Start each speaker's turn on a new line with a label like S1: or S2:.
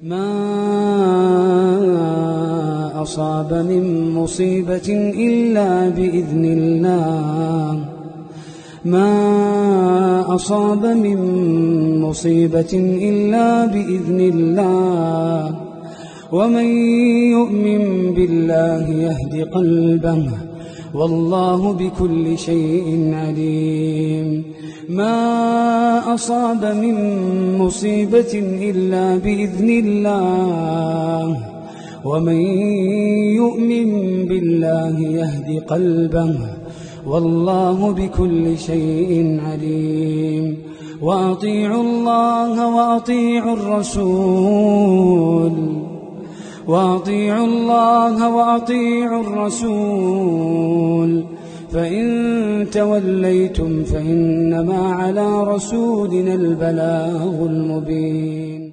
S1: ما أصاب من مصيبة إلا بإذن الله ما أصاب من مصيبة إلا بإذن الله ومن يؤمن بالله يهد قلبه والله بكل شيء عليم ما أصاب من مصيبة إلا بإذن الله ومن يؤمن بالله يهد قلبه والله بكل شيء عليم وأطيعوا الله وأطيعوا الرسول فإن توليتم فإنما على رسولنا البلاغ المبين.